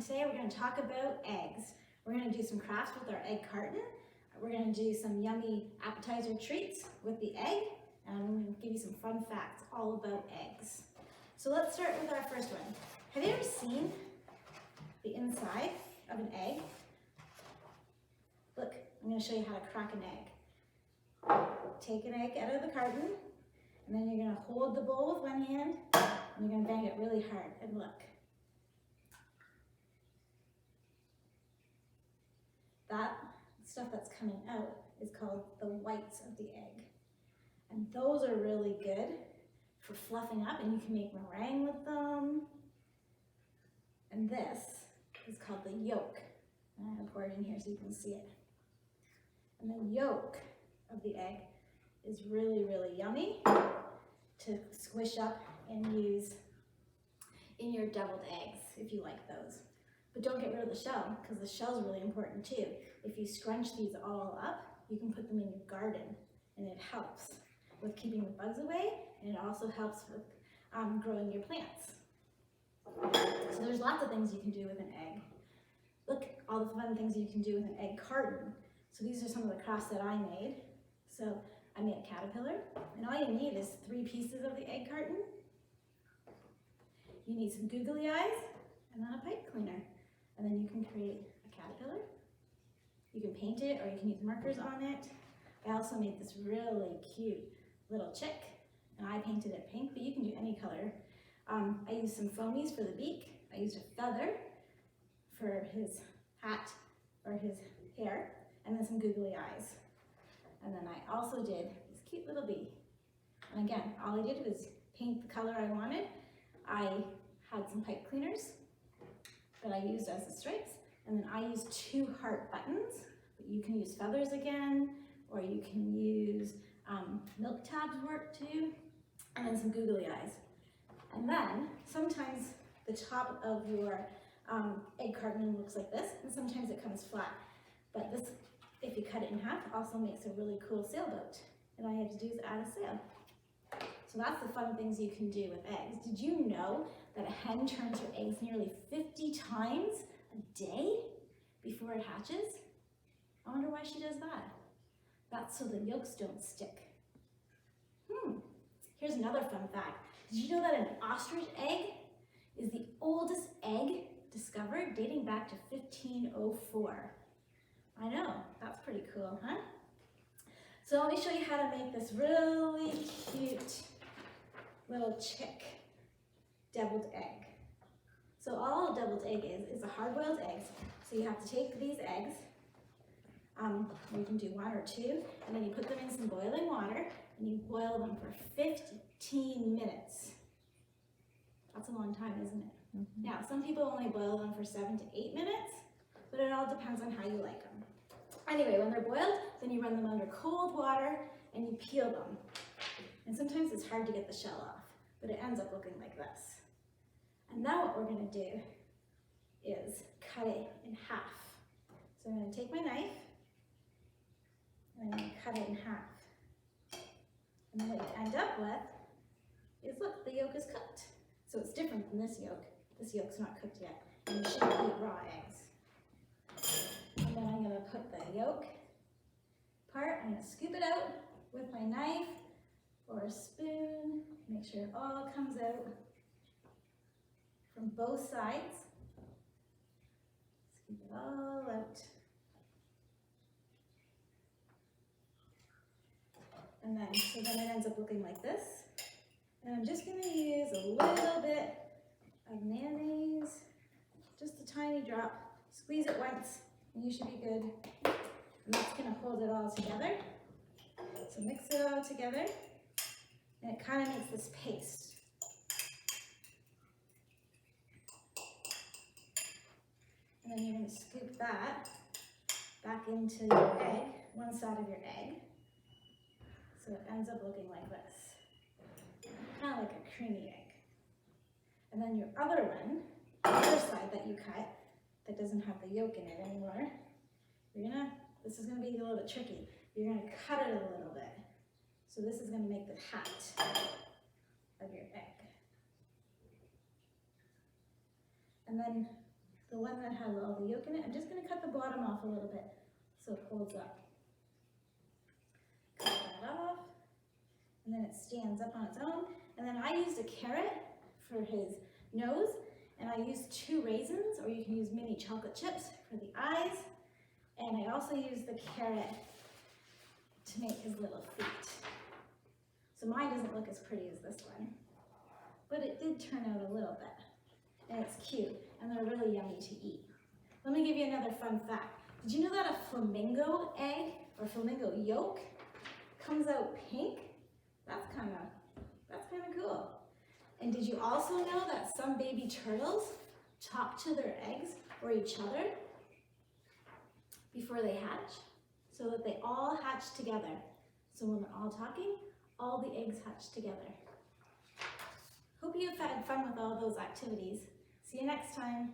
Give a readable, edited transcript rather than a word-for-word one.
and today we're going to talk about eggs. We're going to do some crafts with our egg carton. We're going to do some yummy appetizer treats with the egg, and I'm going to give you some fun facts all about eggs. So let's start with our first one. Have you ever seen the inside of an egg? Look, I'm going to show you how to crack an egg. Take an egg out of the carton, and then you're going to hold the bowl with one hand, and you're going to bang it really hard, and look. That stuff that's coming out is called the whites of the egg. And those are really good for fluffing up, and you can make meringue with them. And this is called the yolk. And I'm going to pour it in here so you can see it. And the yolk of the egg is really, really yummy to squish up and use in your deviled eggs if you like those. But don't get rid of the shell, because the shell is really important too. If you scrunch these all up, you can put them in your garden, and it helps with keeping the bugs away, and it also helps with growing your plants. So there's lots of things you can do with an egg. Look, all the fun things you can do with an egg carton. So these are some of the crafts that I made. So I made a caterpillar, and all you need is 3 pieces of the egg carton. You need some googly eyes, and then a pipe cleaner. And then you can create a caterpillar. You can paint it, or you can use markers on it. I also made this really cute little chick, and I painted it pink, but you can do any color. I used some foamies for the beak. I used a feather for his hat or his hair, and then some googly eyes. And then I also did this cute little bee. And again, all I did was paint the color I wanted. I had some pipe cleaners that I used as the stripes, and then I used 2 heart buttons, but you can use feathers again, or you can use milk tabs work too, and then some googly eyes. And then sometimes the top of your egg carton looks like this, and sometimes it comes flat. But this, if you cut it in half, also makes a really cool sailboat. And all you have to do is add a sail. So that's the fun things you can do with eggs. Did you know that a hen turns her eggs nearly 50 times a day before it hatches? I wonder why she does that. That's so the yolks don't stick. Here's another fun fact. Did you know that an ostrich egg is the oldest egg discovered, dating back to 1504? I know, that's pretty cool, huh? So let me show you how to make this really cute little chick deviled egg. So all a deviled egg is a hard-boiled egg. So you have to take these eggs, you can do 1 or 2, and then you put them in some boiling water, and you boil them for 15 minutes. That's a long time, isn't it? Mm-hmm. Now, some people only boil them for 7 to 8 minutes, but it all depends on how you like them. Anyway, when they're boiled, then you run them under cold water, and you peel them. And sometimes it's hard to get the shell off, but it ends up looking like this. And now what we're going to do is cut it in half. So I'm going to take my knife, and I'm going to cut it in half. And then what you end up with is, look, the yolk is cooked. So it's different than this yolk. This yolk's not cooked yet, and you shouldn't eat raw eggs. And then I'm going to put the yolk part, I'm going to scoop it out with my knife or a spoon, make sure it all comes out from both sides. Scoop it all out. And then, so then it ends up looking like this. And I'm just going to use a little bit of mayonnaise, just a tiny drop. Squeeze it once, and you should be good. And that's going to hold it all together. So mix it all together, and it kind of makes this paste. And then you're going to scoop that back into your egg, one side of your egg. So it ends up looking like this, kind of like a creamy egg. And then your other one, the other side that you cut, that doesn't have the yolk in it anymore, this is going to be a little bit tricky. You're going to cut it a little bit. So this is going to make the hat of your egg. And then the one that has all the yolk in it, I'm just going to cut the bottom off a little bit so it holds up. Cut that off, and then it stands up on its own. And then I used a carrot for his nose, and I used 2 raisins, or you can use mini chocolate chips for the eyes. And I also used the carrot to make his little feet. So mine doesn't look as pretty as this one, but it did turn out a little bit. And it's cute, and they're really yummy to eat. Let me give you another fun fact. Did you know that a flamingo egg, or flamingo yolk, comes out pink? That's kind of cool. And did you also know that some baby turtles talk to their eggs or each other before they hatch? So that they all hatch together. So when they're all talking, all the eggs hatch together. Hope you've had fun with all those activities. See you next time.